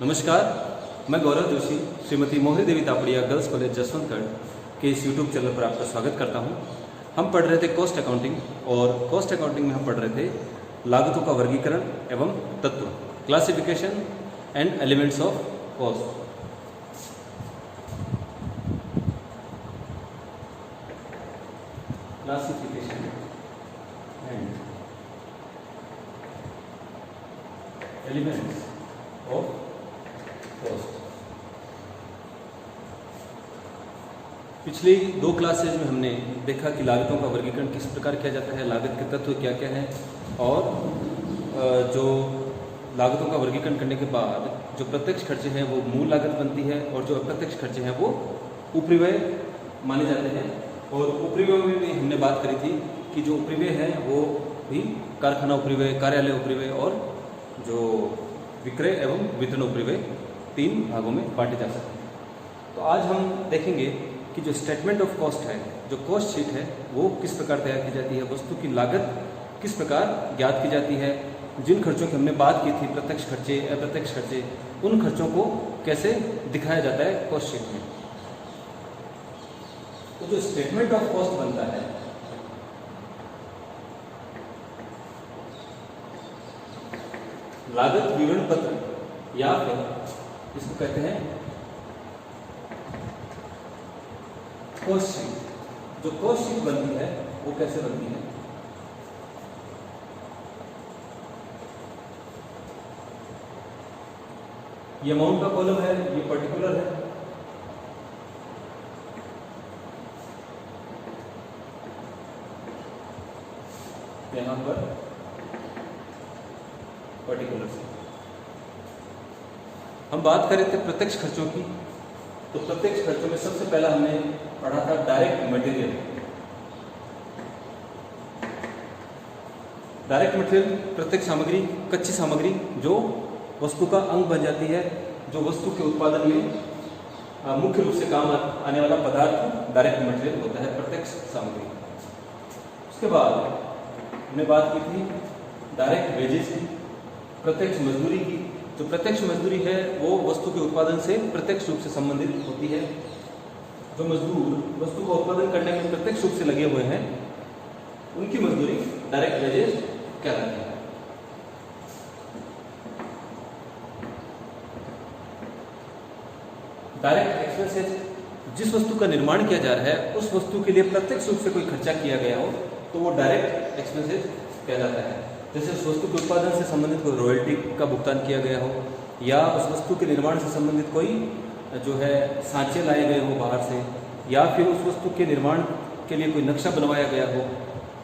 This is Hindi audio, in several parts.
नमस्कार, मैं गौरव जोशी श्रीमती मोहरी देवी तापड़िया गर्ल्स कॉलेज जसवंतगढ़ के इस यूट्यूब चैनल पर आपका स्वागत करता हूं। हम पढ़ रहे थे कॉस्ट अकाउंटिंग और कॉस्ट अकाउंटिंग में हम पढ़ रहे थे लागतों का वर्गीकरण एवं तत्व, classification and elements of cost. Classification and elements of cost. पिछली दो क्लासेज में हमने देखा कि लागतों का वर्गीकरण किस प्रकार किया जाता है, लागत के तत्व क्या क्या हैं और जो लागतों का वर्गीकरण करने के बाद जो प्रत्यक्ष खर्चे हैं वो मूल लागत बनती है और जो अप्रत्यक्ष खर्चे हैं वो उपरिव्यय माने जाते हैं। और उपरिव्यय में भी हमने बात करी थी कि जो उपरिव्यय है वो भी कारखाना उपरिव्यय, कार्यालय उपरिव्यय और जो विक्रय एवं वितरण उपरिव्यय तीन भागों में बांटे जा सकते हैं। तो आज हम देखेंगे कि जो स्टेटमेंट ऑफ कॉस्ट है, जो कॉस्ट शीट है, वो किस प्रकार तैयार की जाती है, वस्तु की लागत किस प्रकार ज्ञात की जाती है, जिन खर्चों की हमने बात की थी प्रत्यक्ष खर्चे, अप्रत्यक्ष खर्चे, उन खर्चों को कैसे दिखाया जाता है कॉस्ट शीट में। तो जो स्टेटमेंट ऑफ कॉस्ट बनता है लागत विवरण पत्र या फिर इसको कहते हैं कॉस्ट शीट। जो कॉस्ट शीट बनती है वो कैसे बनती है, ये अमाउंट का कॉलम है, ये पर्टिकुलर है, यहां पर पर्टिकुलर से हम बात कर रहे थे प्रत्यक्ष खर्चों की। तो प्रत्यक्ष खर्चों में सबसे पहला हमने पढ़ा था डायरेक्ट मटेरियल। डायरेक्ट मटेरियल प्रत्यक्ष सामग्री, कच्ची सामग्री जो वस्तु का अंग बन जाती है, जो वस्तु के उत्पादन में मुख्य रूप से काम आने वाला पदार्थ डायरेक्ट मटेरियल होता है, प्रत्यक्ष सामग्री। उसके बाद हमने बात की थी डायरेक्ट वेजेस की, प्रत्यक्ष मजदूरी की। जो प्रत्यक्ष मजदूरी है वो वस्तु के उत्पादन से प्रत्यक्ष रूप से संबंधित होती है। जो मजदूर वस्तु का उत्पादन करने में प्रत्यक्ष रूप से लगे हुए हैं उनकी मजदूरी डायरेक्ट वेजेस कहलाती है। डायरेक्ट एक्सपेंसेस, जिस वस्तु का निर्माण किया जा रहा है उस वस्तु के लिए प्रत्यक्ष रूप से कोई खर्चा किया गया हो तो वो डायरेक्ट एक्सपेंसेस कहलाता है। जैसे उस वस्तु के उत्पादन से संबंधित कोई रॉयल्टी का भुगतान किया गया हो, या उस वस्तु के निर्माण से संबंधित कोई जो है सांचे लाए गए हो बाहर से, या फिर उस वस्तु के निर्माण के लिए कोई नक्शा बनवाया गया हो,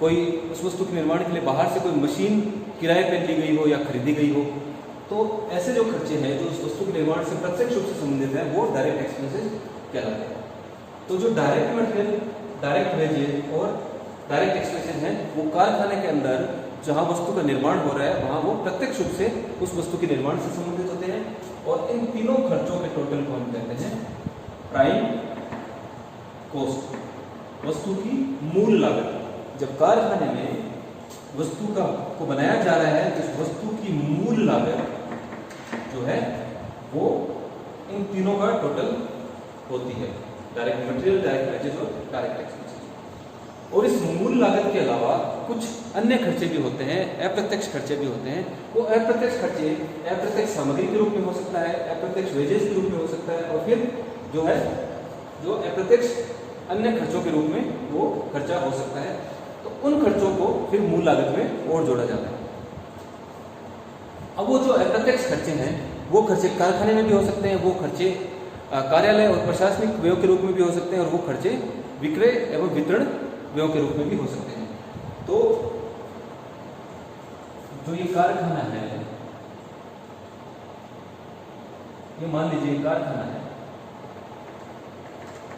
कोई उस वस्तु के निर्माण के लिए बाहर से कोई मशीन किराए पर ली गई हो या खरीदी गई हो। तो ऐसे जो खर्चे हैं जो उस वस्तु के निर्माण से प्रत्यक्ष रूप से संबंधित है वो डायरेक्ट एक्सपेंसेस कहलाते हैं। तो जो डायरेक्ट मटेरियल, डायरेक्ट वेजेस और डायरेक्ट एक्सपेंसेस हैं वो कारखाने के अंदर जहां वस्तु का निर्माण हो रहा है वहां वो प्रत्यक्ष रूप से उस वस्तु के निर्माण से संबंधित होते हैं। और इन तीनों खर्चों के टोटल को हम कहते हैं प्राइम कॉस्ट, वस्तु की मूल लागत। जब कारखाने में वस्तु को बनाया जा रहा है तो वस्तु की मूल लागत जो है वो इन तीनों का टोटल होती है, डायरेक्ट मटेरियल, डायरेक्ट वेजेस और डायरेक्ट एक्सपेंसेस। और इस मूल लागत के अलावा कुछ अन्य खर्चे भी होते हैं, अप्रत्यक्ष खर्चे भी होते हैं। वो अप्रत्यक्ष खर्चे अप्रत्यक्ष सामग्री के रूप में हो सकता है, अप्रत्यक्ष वेजेस के रूप में हो सकता है, और फिर जो है जो अप्रत्यक्ष अन्य खर्चों के रूप में वो खर्चा हो सकता है। तो उन खर्चों को फिर मूल लागत में और जोड़ा जाता है। अब वो जो अप्रत्यक्ष खर्चे हैं वो खर्चे कारखाने में भी हो सकते हैं, वो खर्चे कार्यालय और प्रशासनिक व्ययों के रूप में भी हो सकते हैं, और वो खर्चे विक्रय एवं वितरण व्ययों के रूप में भी हो सकते हैं। तो जो ये कारखाना है, ये मान लीजिए कारखाना है,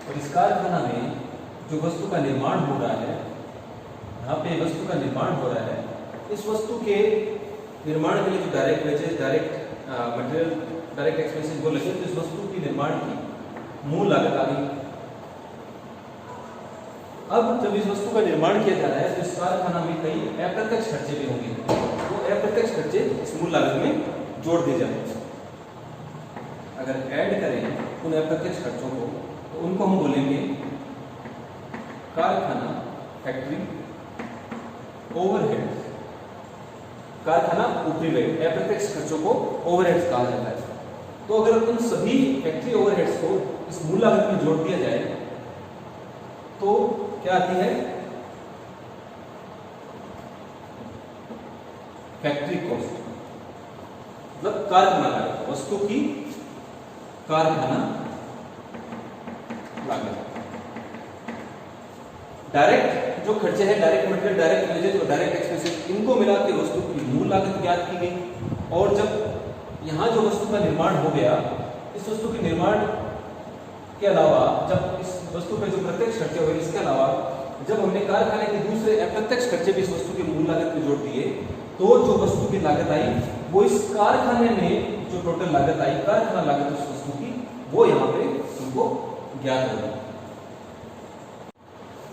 और इस कारखाना में जो वस्तु का निर्माण हो रहा है, यहाँ पे वस्तु का निर्माण हो रहा है, इस वस्तु के निर्माण के लिए जो direct wages, direct material, direct expenses वो लगे, तो इस वस्तु की निर्माण की मूल लागत आ गई। अब जब इस वस्तु का निर्माण किया जा रहा है तो इस कारखाना में कई अप्रत्यक्ष खर्चे भी होंगे, वो अप्रत्यक्ष खर्चे इस मूल लागत में जोड़ दिए जाएंगे। अगर ऐड करें उन अप्रत्यक्ष खर्चों को तो उनको हम बोलेंगे कारखाना, फैक्ट्री ओवरहेड्स। कारखाना ऊपरी व्यय, अप्रत्यक्ष खर्चों को ओवरहेड्स कहा जाता है। तो अगर उन सभी फैक्ट्री ओवरहेड्स को इस मूल लागत में जोड़ दिया जाए तो क्या आती है? फैक्ट्री कॉस्ट, मतलब कारखाना लागत, वस्तु की कारखाना लागत। डायरेक्ट जो खर्चे हैं, डायरेक्ट मटेरियल, डायरेक्ट वेजेज और डायरेक्ट एक्सपेंसेस, इनको मिला के वस्तु की मूल लागत ज्ञात की गई। और जब यहाँ जो वस्तु का निर्माण हो गया, इस वस्तु के निर्माण के अलावा जब इस वस्तु पे जो प्रत्यक्ष खर्चे हुए, इसके अलावा जब हमने कारखाने के दूसरे अप्रत्यक्ष खर्चे भी इस वस्तु की मूल लागत में जोड़ दिए तो जो वस्तु की लागत आई वो इस कारखाने में जो टोटल लागत आई, कारखाना लागत उस वस्तु की, वो यहाँ पे हमको ज्ञात होगी।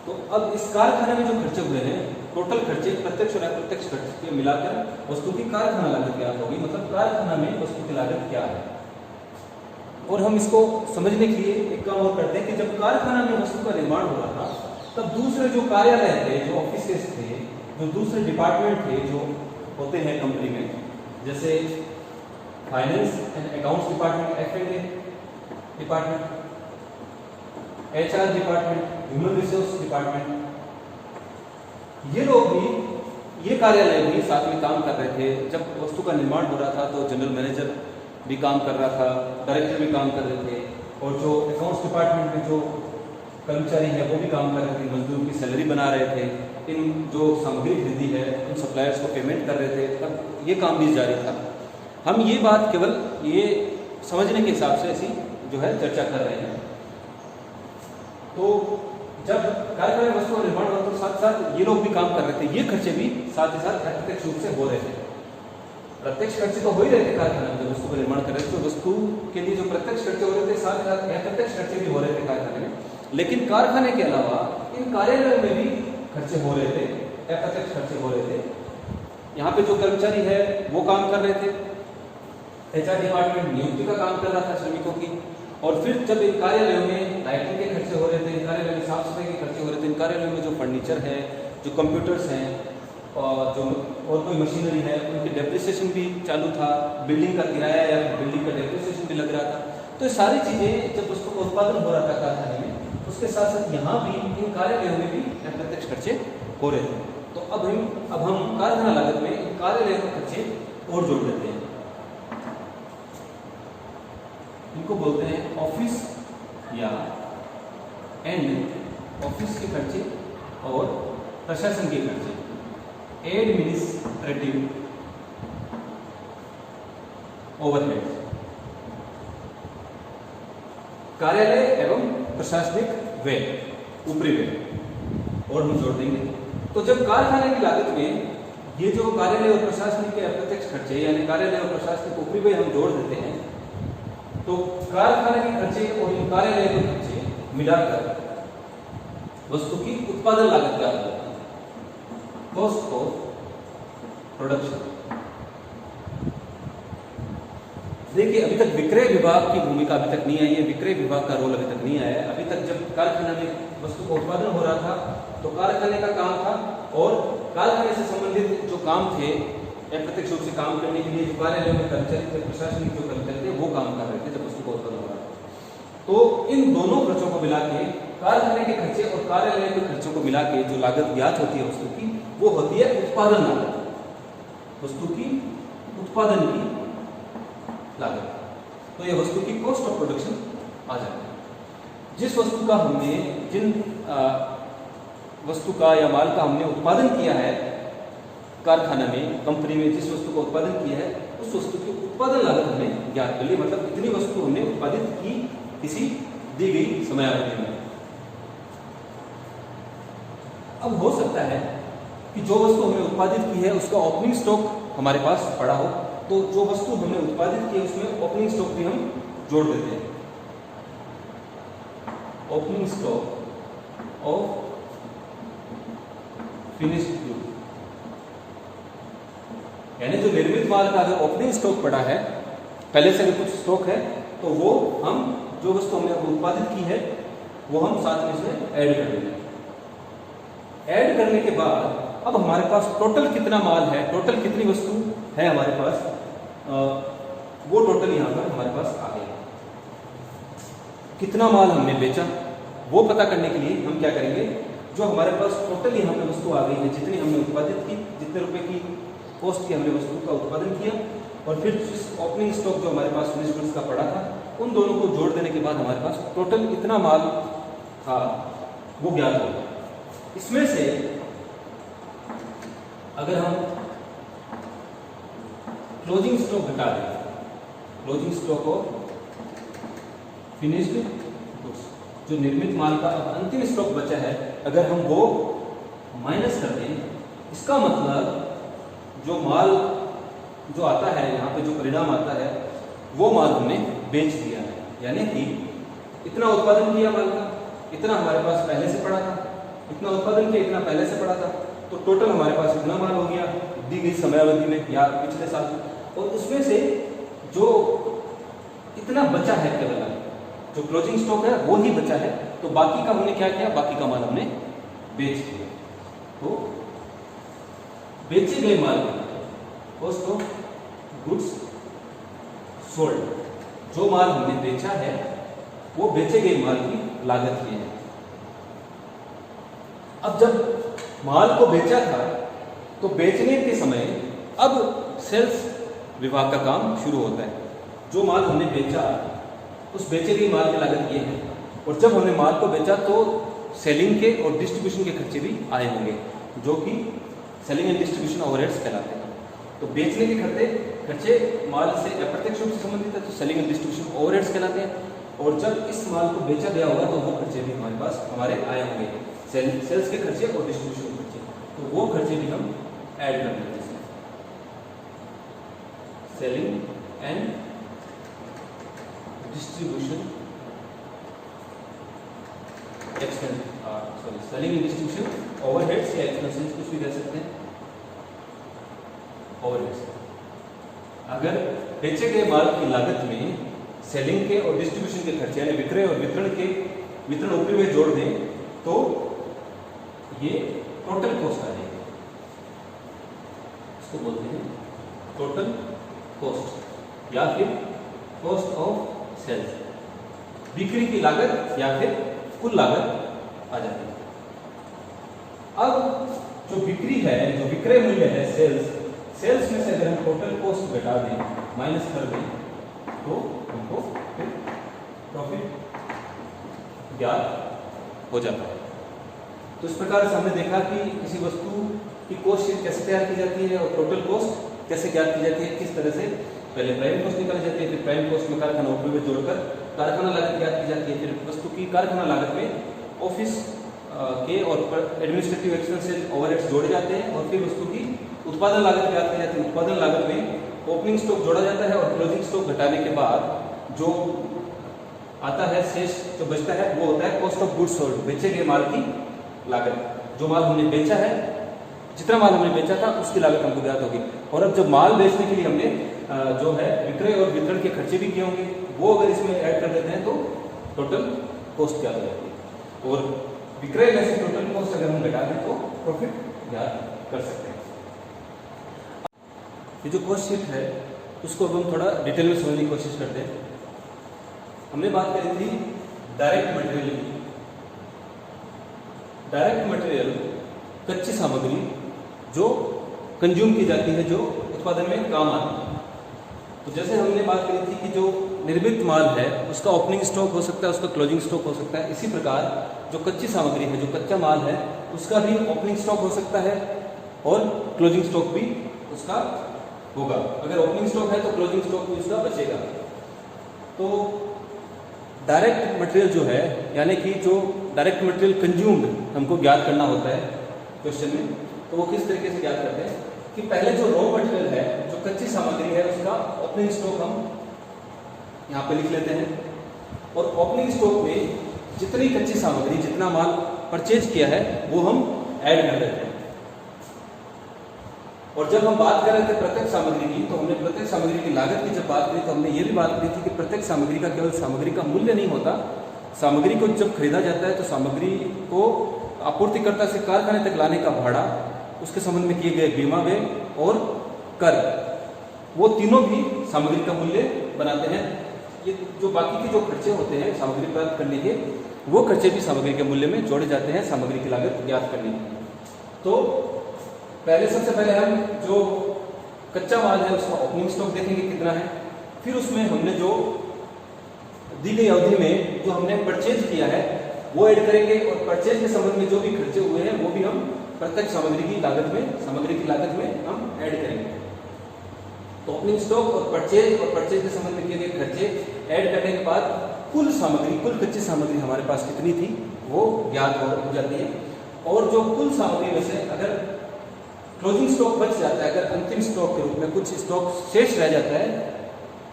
तो अब इस कारखाने में जो खर्चे हुए हैं, टोटल खर्चे प्रत्यक्ष और अप्रत्यक्ष खर्चे मिलाकर वस्तु की कारखाना लागत ज्ञात होगी, मतलब कारखाना में वस्तु की लागत क्या है। और हम इसको समझने के लिए एक काम और करते हैं कि जब कारखाना में वस्तु का निर्माण हो रहा था तब दूसरे जो कार्यालय थे, जो ऑफिसेस थे, जो दूसरे डिपार्टमेंट थे जो होते हैं कंपनी में, जैसे finance and accounts department, F&A department, HR department, human resource department, ये लोग भी, ये कार्यालय भी साथ में काम कर रहे थे। जब वस्तु का निर्माण हो रहा था तो जनरल मैनेजर भी काम कर रहा था, डायरेक्टर भी काम कर रहे थे, और जो अकाउंट्स डिपार्टमेंट में जो कर्मचारी है वो भी काम कर रहे थे, मजदूर की सैलरी बना रहे थे, इन जो सामग्री खरीदी है उन सप्लायर्स को पेमेंट कर रहे थे, तब ये काम भी जारी था। हम ये बात केवल ये समझने के हिसाब से ऐसी जो है चर्चा कर रहे हैं। तो जब कारखाने में वस्तु का निर्माण हुआ तो साथ साथ ये लोग भी काम कर रहे थे, ये खर्चे भी साथ ही साथ अप्रत्यक्ष रूप से हो रहे थे। प्रत्यक्ष खर्चे तो हो ही रहे थे कारखाने में, जब वस्तु का निर्माण कर रहे थे तो वस्तु के लिए जो प्रत्यक्ष खर्चे हो रहे थे साथ ही साथ अप्रत्यक्ष खर्चे भी हो रहे थे कारखाने में। लेकिन कारखाने के अलावा इन कार्यालयों में भी खर्चे हो रहे थे, अप्रत्यक्ष खर्चे हो रहे थे। यहाँ पे जो कर्मचारी है वो काम कर रहे थे, HR डिपार्टमेंट नियुक्ति का काम कर रहा था श्रमिकों की, और फिर जब इन कार्यालयों में लाइटिंग के खर्चे हो रहे थे, इन कार्यालयों में साफ सफाई के खर्चे हो रहे थे, इन कार्यालयों में जो फर्नीचर है, जो कंप्यूटर्स हैं और जो और कोई मशीनरी है, उनकी डेप्रिसिएशन भी चालू था, बिल्डिंग का किराया या बिल्डिंग का डेप्रिसिएशन भी लग रहा था। तो ये सारी चीज़ें जब उसको उत्पादन हो रहा था कारखाने में, उसके साथ साथ यहाँ भी इन कार्यालयों में भी अप्रत्यक्ष खर्चे हो रहे थे। तो अब हम कारखाना लागत में इन कार्यालयों के खर्चे और जोड़ देते हैं। इनको बोलते हैं ऑफिस या एंड ऑफिस के खर्चे और प्रशासन के खर्चे, एडमिनिस्ट्रेटिव ओवरहेड, कार्यालय एवं प्रशासनिक व्यय, ऊपरी व्यय, और हम जोड़ देंगे। तो जब कारखाने की लागत में ये जो कार्यालय और प्रशासनिक के अप्रत्यक्ष खर्चे यानी कार्यालय और प्रशासनिक ऊपरी व्यय हम जोड़ देते हैं, तो कारखाने के खर्चे और इन कार्यालय के खर्चे मिलाकर वस्तु की उत्पादन लागत क्या होती है, कॉस्ट ऑफ प्रोडक्शन। देखिए अभी तक विक्रय विभाग की भूमिका अभी तक नहीं आई है, विक्रय विभाग का रोल अभी तक नहीं आया है। अभी तक जब कारखाना में वस्तु का उत्पादन हो रहा था तो कारखाने का काम था, और कारखाने से संबंधित जो काम थे अप्रत्यक्ष रूप से काम करने के लिए जो कार्यालयों में कर्मचारी थे, प्रशासनिक जो कर्मचारी थे वो काम कर रहे थे जब वस्तु का उत्पादन हो रहा था। तो इन दोनों खर्चों को मिला के, कारखाने के खर्चे और कार्यालय के खर्चों को मिला के जो लागत ज्ञात होती है वस्तु की, वो होती है उत्पादन लागत, वस्तु की उत्पादन की लागत। तो ये वस्तु की कॉस्ट ऑफ प्रोडक्शन आ जाती है। जिस वस्तु का हमने, जिन वस्तु का या माल का हमने उत्पादन किया है कारखाना में, कंपनी में जिस वस्तु का उत्पादन किया है, उस वस्तु की उत्पादन लागत हमने ज्ञात कर ली, मतलब इतनी वस्तु हमने उत्पादित की किसी दी गई समयावधि में। अब हो सकता है कि जो वस्तु हमने उत्पादित की है उसका ओपनिंग स्टॉक हमारे पास पड़ा हो, तो जो वस्तु हमने उत्पादित की है उसमें ओपनिंग स्टॉक भी हम जोड़ देते हैं। Opening stock of finished good, यानी जो निर्मित माल का अगर ओपनिंग स्टॉक पड़ा है, पहले से भी कुछ स्टॉक है तो वो हम जो वस्तु हमने उत्पादित की है वो हम साथ में इसमें ऐड कर देंगे। ऐड करने के बाद अब हमारे पास टोटल कितना माल है, टोटल कितनी वस्तु है हमारे पास, वो टोटल यहाँ पर हमारे पास आ गया। कितना माल हमने बेचा वो पता करने के लिए हम क्या करेंगे, जो हमारे पास टोटल यहाँ पे वस्तु आ गई है, जितनी हमने उत्पादित की, जितने रुपए की कॉस्ट की हमने वस्तु का उत्पादन किया, और फिर जिस ओपनिंग स्टॉक जो हमारे पास फिनिश्ड गुड्स का पड़ा था, उन दोनों को जोड़ देने के बाद हमारे पास टोटल इतना माल था वो ज्ञात होगा। इसमें से अगर हम क्लोजिंग स्टॉक घटा दें, क्लोजिंग स्टॉक और फिनिश्ड गुड्स, जो निर्मित माल का अब अंतिम स्टॉक बचा है, अगर हम वो माइनस कर दें, इसका मतलब जो माल जो आता है यहाँ पे, जो परिणाम आता है, वो माल हमने बेच दिया है। यानी कि इतना उत्पादन किया माल का, इतना हमारे पास पहले से पड़ा था, इतना उत्पादन किया, इतना पहले से पड़ा था, तो टोटल हमारे पास इतना माल हो गया दी गई समयावधि में या पिछले साल, और उसमें से जो इतना बचा है, केवल जो क्लोजिंग स्टॉक है वो ही बचा है, तो बाकी का हमने क्या किया, बाकी का माल हमने बेच दिया। तो बेचे गए माल कॉस्ट ऑफ गुड्स सोल्ड, जो माल हमने बेचा है वो बेचे गए माल की लागत ये है। अब जब माल को बेचा था तो बेचने के समय अब सेल्स विभाग का काम शुरू होता है। जो माल हमने बेचा उस बेचे गई माल की लागत ये है, और जब हमने माल को बेचा तो सेलिंग के और डिस्ट्रीब्यूशन के खर्चे भी आए होंगे, जो कि सेलिंग एंड डिस्ट्रीब्यूशन ओवरहेड्स कहलाते हैं। तो बेचने के खर्चे माल से अप्रत्यक्ष रूप से संबंधित है, तो सेलिंग एंड डिस्ट्रीब्यूशन ओवरहेड्स कहलाते हैं। और जब इस माल को बेचा गया होगा तो वो खर्चे भी हमारे पास हमारे आए होंगे, सेल्स के खर्चे और डिस्ट्रीब्यूशन के खर्चे, तो वो खर्चे भी हम ऐड कर देते हैं। Selling and distribution expense, selling and distribution overheads या एक्सपेंसेस कुछ भी कह सकते हैं, ओवरहेड्स। अगर बेचे गए माल की लागत में सेलिंग के और डिस्ट्रीब्यूशन के खर्चे यानी विक्रय और वितरण ऊपरी में जोड़ दें तो ये टोटल कॉस्ट आ जाएगी, इसको बोलते हैं टोटल कॉस्ट या फिर कॉस्ट ऑफ सेल्स, बिक्री की लागत या फिर कुल लागत आ जाती है। अब जो बिक्री है, जो विक्रय मूल्य है सेल्स में से अगर हम टोटल कॉस्ट घटा दें, माइनस कर दें, तो हमको फिर प्रॉफिट ज्ञात हो जाता है। तो इस प्रकार से हमने देखा कि किसी वस्तु की कॉस्ट शीट कैसे तैयार की जाती है और टोटल कॉस्ट कैसे ज्ञात की जाती है, किस तरह से पहले प्राइम कॉस्ट निकाली जाती है, फिर प्राइम कॉस्ट में कारखाना ऊपरी में जोड़कर कारखाना लागत ज्ञात की जाती है, फिर वस्तु की कारखाना लागत में ऑफिस के और एडमिनिस्ट्रेटिव एक्सपेंसेस ओवरहेड्स जोड़े जाते हैं, और फिर वस्तु की उत्पादन लागत ज्ञात की जाती है। उत्पादन लागत में ओपनिंग स्टॉक जोड़ा जाता है और क्लोजिंग स्टॉक घटाने के बाद जो आता है शेष जो बचता है वो होता है कॉस्ट ऑफ गुड्स सोल्ड, बेचे गए माल की लागत। जो माल हमने बेचा है, जितना माल हमने बेचा था उसकी लागत हमको ज्ञात होगी। और अब जब माल बेचने के लिए हमने जो है विक्रय और वितरण के खर्चे भी किए होंगे, वो अगर इसमें ऐड कर देते हैं तो टोटल कॉस्ट ज्ञात हो जाती है, और विक्रय में से टोटल कॉस्ट अगर हम घटा दें तो प्रॉफिट ज्ञात कर सकते हैं। ये जो कॉस्ट शीट है उसको अब हम थोड़ा डिटेल में समझने की कोशिश करते हैं। हमने बात करी थी डायरेक्ट मटेरियल की। डायरेक्ट मटेरियल कच्ची सामग्री जो कंज्यूम की जाती है, जो उत्पादन में काम आती है। तो जैसे हमने बात करी थी कि जो निर्मित माल है उसका ओपनिंग स्टॉक हो सकता है, उसका क्लोजिंग स्टॉक हो सकता है। इसी प्रकार जो कच्ची सामग्री है, जो कच्चा माल है, उसका भी ओपनिंग स्टॉक हो सकता है और क्लोजिंग स्टॉक भी उसका होगा। अगर ओपनिंग स्टॉक है तो क्लोजिंग स्टॉक भी उसका बचेगा। तो डायरेक्ट मटेरियल जो है, यानी कि जो डायरेक्ट मटेरियल कंज्यूम्ड हमको ज्ञात करना होता है क्वेश्चन में, तो वो किस तरीके से ज्ञात करते हैं कि पहले जो रॉ मटेरियल है, जो कच्ची सामग्री है, उसका ओपनिंग स्टॉक हम यहाँ पे लिख लेते हैं, और ओपनिंग स्टॉक में जितनी कच्ची सामग्री, जितना माल परचेज किया है वो हम ऐड कर देते हैं। और जब हम बात कर रहे थे प्रत्यक्ष सामग्री की, तो हमने प्रत्यक्ष सामग्री की लागत की जब बात करी तो हमने ये भी बात करी थी कि प्रत्यक्ष सामग्री का केवल सामग्री का मूल्य नहीं होता, सामग्री को जब खरीदा जाता है तो सामग्री को आपूर्तिकर्ता से कारखाने तक लाने का भाड़ा, उसके संबंध में किए गए बीमा व्यय और कर, वो तीनों भी सामग्री का मूल्य बनाते हैं। ये जो बाकी के जो खर्चे होते हैं सामग्री प्राप्त करने के, वो खर्चे भी सामग्री के मूल्य में जोड़े जाते हैं सामग्री की लागत ज्ञात करने के लिए। तो सबसे पहले हम जो कच्चा माल है उसका ओपनिंग स्टॉक देखेंगे कितना है, फिर उसमें हमने जो दी गई अवधि में जो हमने परचेज किया है वो ऐड करेंगे, और परचेज के संबंध में जो भी खर्चे हुए हैं वो भी हम प्रत्यक्ष सामग्री की लागत में हम ऐड करेंगे। तो ओपनिंग स्टॉक और परचेज के संबंध में किए गए खर्चे ऐड करने के बाद कुल कच्ची सामग्री हमारे पास कितनी थी वो ज्ञात हो जाती है। और जो कुल सामग्री में से अगर क्लोजिंग स्टॉक बच जाता है, अगर अंतिम स्टॉक के रूप में कुछ स्टॉक शेष रह जाता है,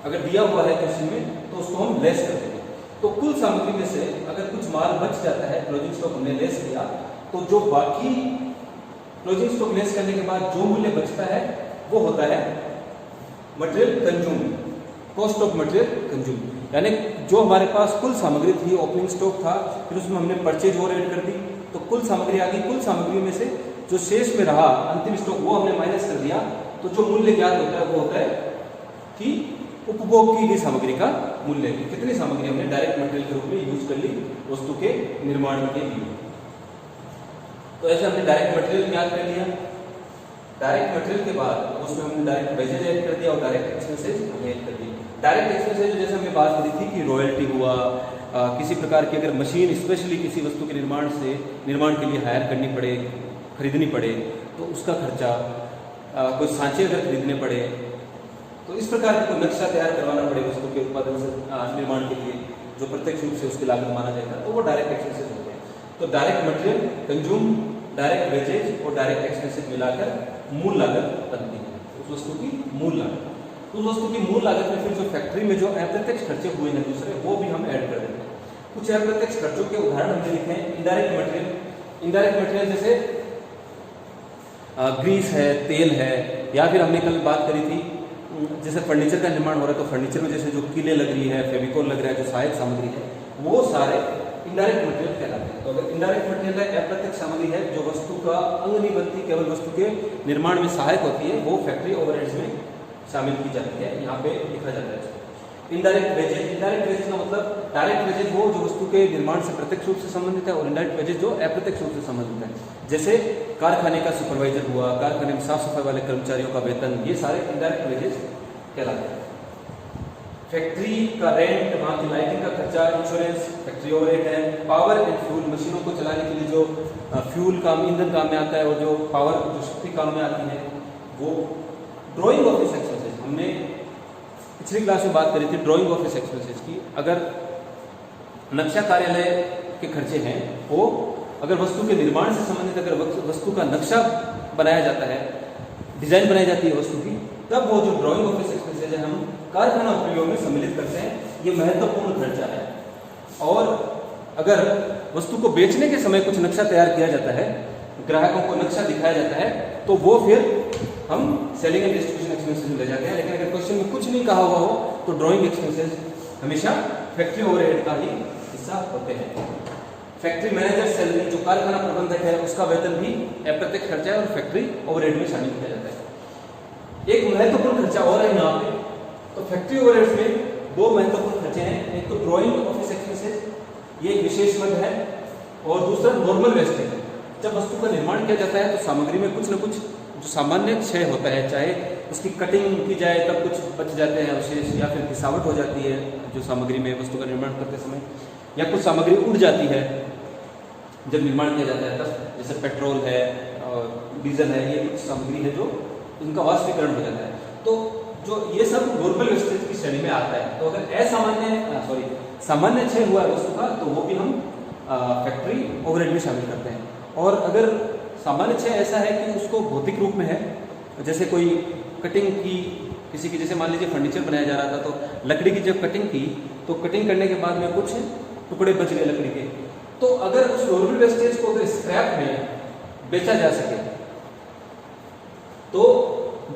अगर दिया हुआ है क्वेश्चन में, तो उसको हम लेस कर देंगे। तो कुल सामग्री में से अगर कुछ माल बच जाता है, क्लोजिंग स्टॉक हमने लेस किया, तो जो बाकी क्लोजिंग स्टॉक लेस करने के बाद जो मूल्य बचता है वो होता है material consume, cost of material consume. यानी जो हमारे पास कुल सामग्री थी, ओपनिंग स्टॉक था, फिर उसमें हमने परचेज और ऐड कर दी, तो कुल सामग्री आ गई। कुल सामग्री में से जो शेष में रहा अंतिम स्टॉक वो हमने माइनस कर दिया, तो जो मूल्य ज्ञात होता है वो होता है कि उपभोग की गई सामग्री का मूल्य, कितनी सामग्री हमने डायरेक्ट मटेरियल के रूप में यूज कर ली वस्तु के निर्माण के लिए। तो ऐसे हमने डायरेक्ट मटेरियल ज्ञात कर लिया। डायरेक्ट मटेरियल के बाद उसमें हमने डायरेक्ट वेजेज ऐड कर दिया और डायरेक्ट एक्सपेंसेज हमने ऐड कर दिए। डायरेक्ट एक्सपेंसेज जैसे हमने बात करी थी कि रॉयल्टी हुआ, किसी प्रकार की अगर मशीन स्पेशली किसी वस्तु के निर्माण के लिए हायर करनी पड़े, खरीदनी पड़े, तो उसका खर्चा, कोई सांचे अगर खरीदने पड़े, तो इस प्रकार का कोई नक्शा तैयार करवाना पड़े वस्तु के उत्पादन से निर्माण के लिए, जो प्रत्यक्ष रूप से उसकी लागत माना जाएगा, तो वो डायरेक्ट एक्सपेंसेज होते हैं। तो direct material consume, direct wages और डायरेक्ट एक्सपेंसेज मिलाकर मूल लागत बनती है, उस वस्तु की मूल लागत। उस वस्तु की मूल लागत में फिर जो फैक्ट्री में जो अप्रत्यक्ष खर्चे हुए हैं दूसरे, वो भी हम ऐड कर देते हैं। कुछ अप्रत्यक्ष खर्चों के उदाहरण हमने लिखे हैं। इनडायरेक्ट मटेरियल जैसे ग्रीस है, तेल है, या फिर हमने कल बात करी थी जैसे फर्नीचर का निर्माण हो रहा है, तो फर्नीचर में जैसे जो कीलें लग रही है, फेविकोल लग रहा है, जो सहायक सामग्री है, वो सारे इनडायरेक्ट मटेरियल कहलाते हैं। तो अगर इनडायरेक्ट मटेरियल है, अप्रत्यक्ष सामग्री है, जो वस्तु का अंग नहीं बनती, केवल वस्तु के निर्माण में सहायक होती है, वो फैक्ट्री ओवरहेड्स में शामिल की जाती है, यहाँ पे लिखा जाता है। इनडायरेक्ट वेजेज का मतलब डायरेक्ट वेजेज वो जो वस्तु के निर्माण से प्रत्यक्ष रूप से संबंधित है, और इनडायरेक्ट वेजेज जो अप्रत्यक्ष रूप से संबंधित है। जैसे कारखाने का सुपरवाइजर हुआ, कारखाने में साफ सफाई वाले कर्मचारियों का वेतन, ये सारे इनडायरेक्ट वेजेज कहलाते हैं। फैक्ट्री का रेंट, वहाँ की लाइटिंग का खर्चा, इंश्योरेंस, फैक्ट्री ओवरहेड है। पावर एंड फ्यूल, मशीनों को चलाने के लिए जो फ्यूल काम, ईंधन काम में आता है, और जो पावर, जो शक्ति काम में आती है, वो। ड्राइंग ऑफिस एक्सपेंसेस, हमने पिछली क्लास में बात करी थी ड्राइंग ऑफिस एक्सपेंसेस की। अगर नक्शा कार्यालय के खर्चे हैं, वो अगर वस्तु के निर्माण से संबंधित अगर वस्तु का नक्शा बनाया जाता है, डिजाइन बनाई जाती है वस्तु की, तब वो जो ड्राइंग ऑफिस एक्सपेंसेस है हम कारखाना उपयोग में सम्मिलित करते हैं। ये महत्वपूर्ण खर्चा है। और अगर वस्तु को बेचने के समय कुछ नक्शा तैयार किया जाता है, ग्राहकों को नक्शा दिखाया जाता है, तो वो फिर हम सेलिंग एंड डिस्ट्रीब्यूशन एक्सपेंसेस में ले जाते हैं। लेकिन अगर क्वेश्चन में कुछ नहीं कहा हुआ हो तो ड्राइंग एक्सपेंसेस हमेशा फैक्ट्री ओवरहेड का ही हिस्सा होते हैं। फैक्ट्री मैनेजर सैलरी, जो कारखाना प्रबंधक है, उसका वेतन भी अप्रत्यक्ष खर्चा है और फैक्ट्री ओवरहेड में शामिल किया जाता है। एक महत्वपूर्ण खर्चा और है यहाँ पे, तो फैक्ट्री ओवरहेड में दो महत्वपूर्ण खर्चे हैं। एक तो ड्राइंग ऑफिस एक्सपेंसेस, ये एक विशेष मद है, और दूसरा नॉर्मल वेस्टेज। जब वस्तु का निर्माण किया जाता है तो सामग्री में कुछ न कुछ जो सामान्य क्षय होता है, चाहे उसकी कटिंग की जाए तब कुछ बच जाते हैं अवशेष, या फिर गिसावट हो जाती है जो सामग्री में वस्तु का निर्माण करते समय, या कुछ सामग्री उड़ जाती है जब निर्माण किया जाता है तब, जैसे पेट्रोल है और डीजल है, ये कुछ सामग्री है जो इनका वाष्पीकरण हो जाता है। तो जो ये सब नॉर्मल वेस्टेज की श्रेणी में आता है। तो अगर सामान्य क्षय हुआ है वस्तु का, तो वो भी हम फैक्ट्री ओवरहेड में शामिल करते हैं। और अगर सामान्य क्षय ऐसा है कि उसको भौतिक रूप में है, जैसे कोई कटिंग की, किसी की, जैसे मान लीजिए फर्नीचर बनाया जा रहा था, तो लकड़ी की जब कटिंग की, तो कटिंग करने के बाद में कुछ टुकड़े बच गए लकड़ी के, तो अगर उस नॉर्मल वेस्टेज को अगर स्क्रैप में बेचा जा सके, तो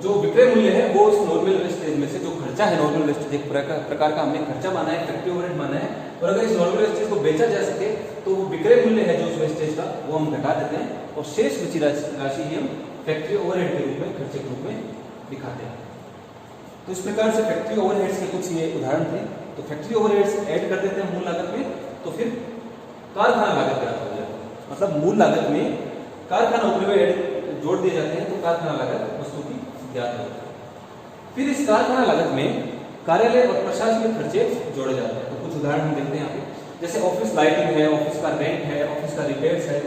जो विक्रय मूल्य है वो उस नॉर्मल वेस्टेज में से जो खर्चा है, नॉर्मल वेस्टेज एक प्रकार का हमने खर्चा माना है, फैक्ट्री ओवरहेड माना है, और अगर इस नॉर्मल वेस्टेज को बेचा जा सके तो वो विक्रय मूल्य है जो उस वेस्टेज का वो हम घटा देते हैं और शेष बची राशि ही हम फैक्ट्री ओवरहेड के रूप में, खर्चे के रूप में दिखाते हैं। तो इस प्रकार से फैक्ट्री ओवरहेड्स के कुछ ये उदाहरण थे। तो फैक्ट्री ओवरहेड्स ऐड कर देते हैं मूल लागत में, तो फिर कारखाना लागत ज्ञात हो जाती है। मतलब मूल लागत में कारखाना उपरिव्यय जोड़ दिए जाते हैं तो कारखाना लागत वस्तु की ज्ञात होती है। फिर इस कारखाना लागत में कार्यालय और प्रशासनिक खर्चे जोड़े जाते हैं। तो कुछ उदाहरण हम देखते हैं यहाँ पे, जैसे ऑफिस लाइटिंग है, ऑफिस का रेंट है, ऑफिस का रिपेयर्स है,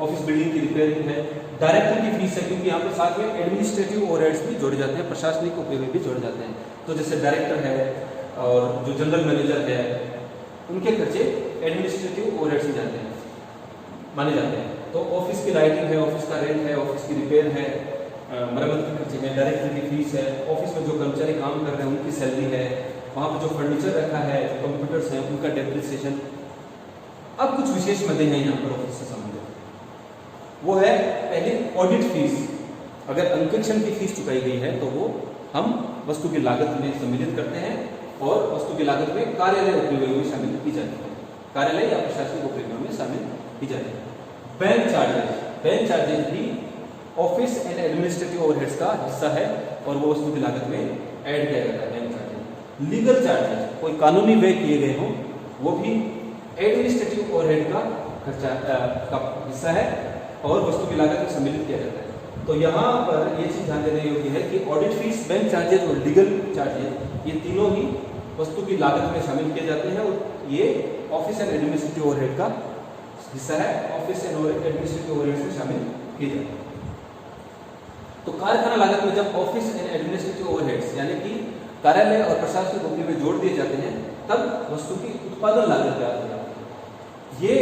ऑफिस बिल्डिंग की रिपेयरिंग है, डायरेक्टर की फीस है, क्योंकि यहाँ पे साथ में एडमिनिस्ट्रेटिव ओवरहेड्स भी जोड़े जाते हैं, प्रशासनिक उपयोग भी जोड़े जाते हैं। तो जैसे डायरेक्टर है और जो जनरल मैनेजर है उनके खर्चे एडमिनिस्ट्रेटिव ओवरहेड्स में जाते हैं, माने जाते हैं। तो ऑफिस की लाइटिंग है, ऑफिस का रेंट है, ऑफिस की रिपेयर है, मरम्मत के खर्चे हैं, डायरेक्टर की फीस है, ऑफिस में जो कर्मचारी काम कर रहे हैं उनकी सैलरी है, वहाँ पर जो फर्नीचर रखा है, जो कंप्यूटर्स हैं उनका डेप्रिसिएशन। अब कुछ विशेष मदे हैं यहाँ पर ऑफिस से संबंधित, वो है पहले ऑडिट फीस। अगर अंकेक्षण की फीस चुकाई गई है तो वो हम वस्तु की लागत में सम्मिलित करते हैं और वस्तु की लागत में कार्यालय उपरिव्यय में शामिल की जाती है, कार्यालय या प्रशासनिक उपरिव्यय में शामिल की जाती है। बैंक चार्जेस, बैंक चार्जेस भी ऑफिस एंड एडमिनिस्ट्रेटिव ओवरहेड्स का हिस्सा है और वो वस्तु की लागत में ऐड किया जाता है। बैंक चार्जेस, लीगल चार्जेस, कोई कानूनी व्यय किए गए हों वो भी एडमिनिस्ट्रेटिव ओवरहेड का खर्चा का हिस्सा है और वस्तु की लागत में सम्मिलित किया जाता है। तो यहाँ पर ये चीज ध्यान देने योग्य है कि ऑडिट फीस, बैंक चार्जेस और लीगल चार्जेस ये तीनों ही वस्तु की लागत में शामिल किए जाते हैं और ये ऑफिस एंड एडमिनिस्ट्रेटिव ओवरहेड का हिस्सा है, ऑफिस एंड एडमिनिस्ट्रेटिव ओवरहेड में शामिल किए जाते हैं। तो कारखाना लागत में जब ऑफिस एंड एडमिनिस्ट्रेटिव ओवरहेड्स यानी कि कार्यालय और प्रशासनिक उपरिव्यय जोड़ दिए जाते हैं तब वस्तु की उत्पादन लागत ज्ञात हो जाती है। ये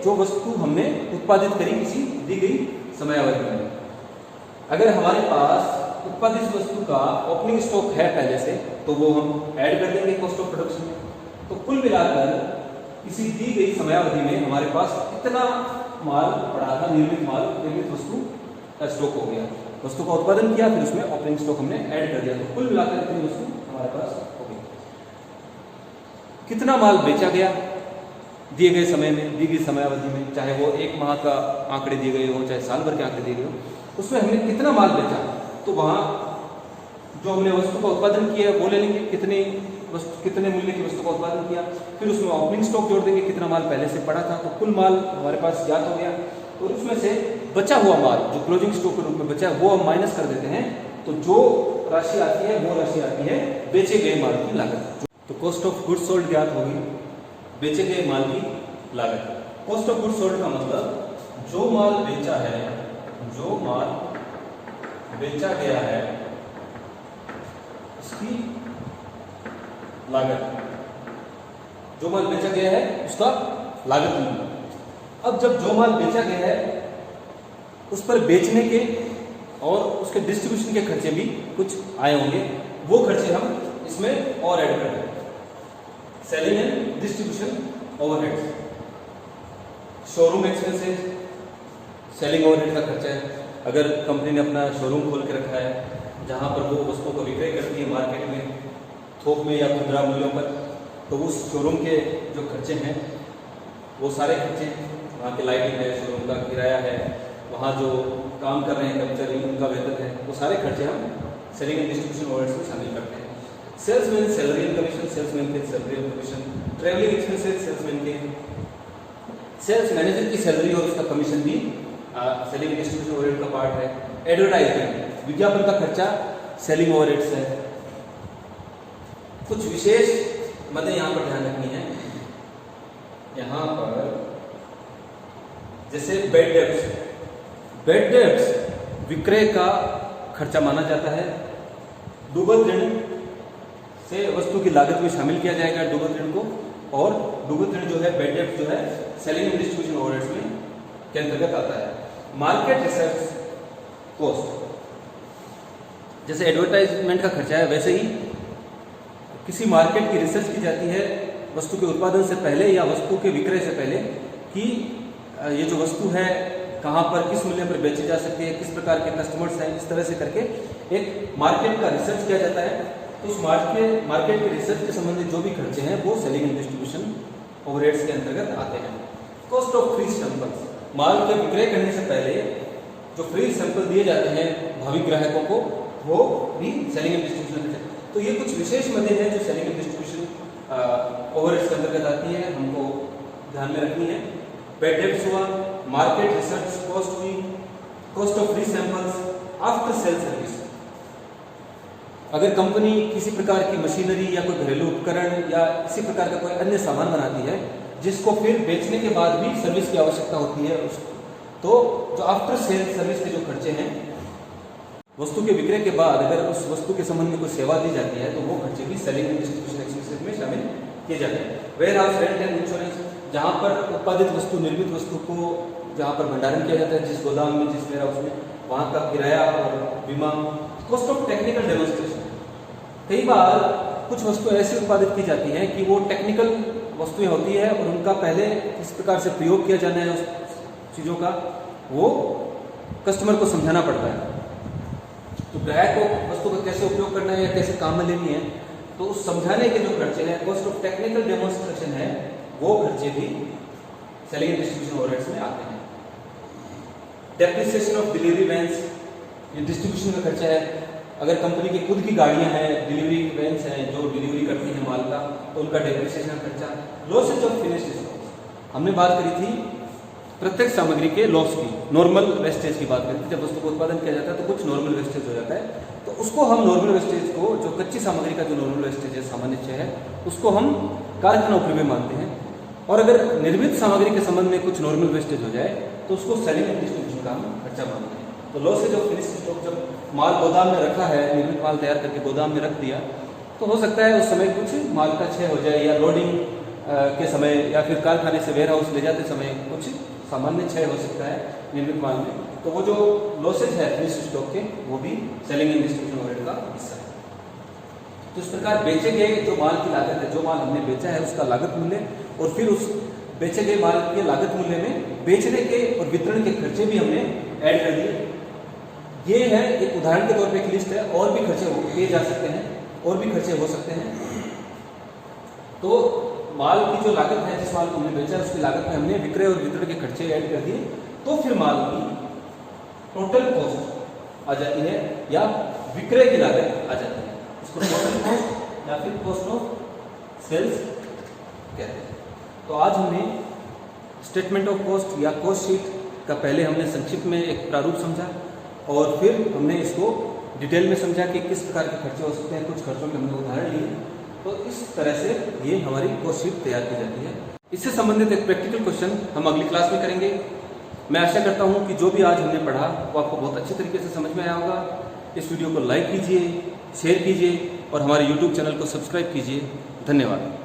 जो वस्तु हमने उत्पादित करी किसी दी गई समयावधि में, अगर हमारे पास उत्पादित वस्तु का ओपनिंग स्टॉक है पहले से तो वो हम ऐड कर देंगे कॉस्ट ऑफ प्रोडक्शन में। तो कुल मिलाकर किसी दी गई समयावधि में हमारे पास कितना माल पड़ा था, निर्मित वस्तु का स्टॉक हो गया, वस्तु का उत्पादन किया, फिर उसमें ओपनिंग स्टॉक हमने ऐड कर दिया, तो कुल मिलाकर इतनी वस्तु हमारे पास हो गई। कितना माल बेचा गया दिए गए समय में, दी गई समयावधि में, चाहे वो एक माह का आंकड़े दिए गए हो चाहे साल भर के आंकड़े दिए गए हो, उसमें हमने कितना माल बेचा तो वहाँ जो हमने वस्तु का उत्पादन किया वो ले लेंगे, कितने मूल्य की वस्तु का उत्पादन किया, फिर उसमें ओपनिंग स्टॉक जोड़ देंगे, कितना माल पहले से पड़ा था, तो कुल माल हमारे पास ज्ञात हो गया। और उसमें से बचा हुआ माल जो क्लोजिंग स्टॉक के रूप में बचा है वो हम माइनस कर देते हैं, तो जो राशि आती है वो राशि आती है बेचे गए माल की लागत। तो कॉस्ट ऑफ गुड्स सोल्ड ज्ञात होगी, बेचे गए माल की लागत। कॉस्ट ऑफ गुड्स सोल्ड का मतलब जो माल बेचा है, जो माल बेचा गया है उसकी लागत, जो माल बेचा गया है उसका लागत मूल्य। अब जब जो माल बेचा गया है उस पर बेचने के और उसके डिस्ट्रीब्यूशन के खर्चे भी कुछ आए होंगे, वो खर्चे हम इसमें और ऐड कर देंगे। Selling and distribution overheads, showroom expenses, selling overhead का खर्चा है। अगर कंपनी ने अपना शोरूम खोल के रखा है जहां पर वो वस्तुओं को विक्रय करती है मार्केट में थोक में या खुदरा मूल्यों पर, तो उस शोरूम के जो खर्चे हैं वो सारे खर्चे, वहाँ की लाइटिंग है, शोरूम का किराया है, वहाँ जो काम कर रहे हैं कर्मचारी उनका वेतन है, वो सारे खर्चे हम सेलिंग एंड डिस्ट्रीब्यूशन ओवरहेड्स में शामिल करते हैं। Salesman salary and commission, salesman के salary and commission, travelling expenses salesman के, सेल्स मैनेजर की सैलरी और उसका कमीशन भी सेलिंग एंड डिस्ट्रीब्यूशन ओवरहेड का पार्ट है। एडवर्टाइजमेंट, विज्ञापन का खर्चा सेलिंग ओवरहेड्स है। कुछ विशेष मदें यहाँ पर ध्यान रखनी है। यहाँ पर जैसे बेड डेब्ट्स, बेड डेब्ट्स विक्रय का खर्चा माना जाता है। डूबत ऋण से वस्तु की लागत में शामिल किया जाएगा डूबत ऋण को, और डूबत ऋण जो है बेड डेब्ट जो है सेलिंग एंड डिस्ट्रीब्यूशन ओवरहेड्स में के अंतर्गत आता है। मार्केट रिसर्च कॉस्ट, जैसे एडवर्टाइजमेंट का खर्चा है वैसे ही किसी मार्केट की रिसर्च की जाती है वस्तु के उत्पादन से पहले या वस्तु के विक्रय से पहले कि ये जो वस्तु है कहाँ पर किस मूल्य पर बेची जा सकती है, किस प्रकार के कस्टमर्स हैं, इस तरह से करके एक मार्केट का रिसर्च किया जाता है। तो उस मार्केट के रिसर्च के संबंधित जो भी खर्चे हैं वो सेलिंग एंड डिस्ट्रीब्यूशन ओवरहेड्स के अंतर्गत आते हैं। कॉस्ट ऑफ फ्री सैंपल्स, माल के विक्रय करने से पहले जो फ्री सैंपल दिए जाते हैं भावी ग्राहकों को, वो भी सेलिंग एंड डिस्ट्रीब्यूशन। तो ये कुछ विशेष मदें हैं जो सेलिंग एंड डिस्ट्रीब्यूशन ओवरहेड्स के अंतर्गत आती है, हमको ध्यान में रखनी है। बैड डेब्ट्स हुआ, मार्केट रिसर्च कॉस्ट हुई, cost of free samples, after sale service. अगर कंपनी किसी प्रकार की मशीनरी या कोई घरेलू उपकरण या किसी प्रकार का कोई अन्य सामान बनाती है जिसको फिर बेचने के बाद भी सर्विस की आवश्यकता होती है, तो जो आफ्टर सेल सर्विस के जो खर्चे हैं, वस्तु के विक्रय के बाद अगर उस वस्तु के संबंध में कोई सेवा दी जाती है तो वो खर्चे भी सेलिंग एंड डिस्ट्रीब्यूशन एक्सपेंसेस में शामिल किए जाते हैं। Warehouse rent and insurance, जहाँ पर उत्पादित वस्तु, निर्मित वस्तु को जहाँ पर भंडारण किया जाता है, जिस गोदाम में, जिस वेयर हाउस में, वहाँ का किराया और बीमा। कॉस्ट ऑफ टेक्निकल डेमोन्स्ट्रेशन, कई बार कुछ वस्तुएं ऐसी उत्पादित की जाती हैं कि वो टेक्निकल वस्तुएं होती है और उनका पहले किस प्रकार से प्रयोग किया जाना है उस चीज़ों का, वो कस्टमर को समझाना पड़ता है। तो ग्राहक को वस्तु का कैसे उपयोग करना है या कैसे काम में लेनी है, तो उस समझाने के जो खर्चे हैं, कॉस्ट ऑफ टेक्निकल डेमोन्स्ट्रेशन है, वो खर्चे भी सेलिंग एंड डिस्ट्रीब्यूशन ओवरहेड्स में आते हैं। डेप्रिसिएशन ऑफ डिलीवरी वैन्स, ये डिस्ट्रीब्यूशन का खर्चा है। अगर कंपनी की खुद की गाड़ियां हैं, डिलीवरी वैन्स हैं जो डिलीवरी करती हैं माल का, तो उनका डेप्रिसिएशन का खर्चा। लॉसेज ऑफ फिनिश्ड स्टॉक्स, हमने बात करी थी प्रत्येक सामग्री के लॉस की, नॉर्मल वेस्टेज की बात करी थी। जब वस्तु को उत्पादन किया जाता है तो कुछ नॉर्मल वेस्टेज हो जाता है, तो उसको हम नॉर्मल वेस्टेज को, जो कच्ची सामग्री का जो नॉर्मल वेस्टेज है, सामान्य है, उसको हम कारखाना उपयोग में मानते हैं। और अगर निर्मित सामग्री के संबंध में कुछ नॉर्मल वेस्टेज हो जाए तो उसको सेलिंग एंड डिस्ट्रीब्यूशन का हम खर्चा मानते हैं। तो लॉसेज ऑफ फिनिश्ड स्टॉक, जब माल गोदाम में रखा है, निर्मित माल तैयार करके गोदाम में रख दिया, तो हो सकता है उस समय कुछ माल का क्षय हो जाए, या लोडिंग के समय या फिर कारखाने से वेयर हाउस ले जाते समय कुछ सामान्य क्षय हो सकता है निर्मित माल में। तो वो जो लॉसेज है फिनिश्ड स्टॉक के, वो भी सेलिंग एंड डिस्ट्रीब्यूशन ओवरहेड का हिस्सा है। तो इस प्रकार बेचे गए जो माल की लागत है, जो माल हमने बेचा है उसका लागत मूल्य, और फिर उस बेचे गए माल के लागत मूल्य में बेचने के और वितरण के खर्चे भी हमने ऐड कर दिए। ये है एक उदाहरण के तौर पे एक लिस्ट है, और भी खर्चे किए जा सकते हैं, और भी खर्चे हो सकते हैं। तो माल की जो लागत है, जिस माल को हमने बेचा उसकी लागत में हमने विक्रय और वितरण के खर्चे ऐड कर दिए, तो फिर माल की टोटल कॉस्ट आ जाती है या विक्रय की लागत आ जाती है। इसको टोटल कॉस्ट या फिर कॉस्ट ऑफ सेल्स कहते हैं। तो आज हमने स्टेटमेंट ऑफ कॉस्ट या कॉस्ट शीट का पहले हमने संक्षिप्त में एक प्रारूप समझा, और फिर हमने इसको डिटेल में समझा कि किस प्रकार के खर्चे हो सकते हैं। कुछ खर्चों के हमने उदाहरण लिए, तो इस तरह से ये हमारी कॉस्ट शीट तैयार की जाती है। इससे संबंधित एक प्रैक्टिकल क्वेश्चन हम अगली क्लास में करेंगे। मैं आशा करता हूँ कि जो भी आज हमने पढ़ा वो आपको बहुत अच्छे तरीके से समझ में आया होगा। इस वीडियो को लाइक कीजिए, शेयर कीजिए और हमारे YouTube चैनल को सब्सक्राइब कीजिए। धन्यवाद।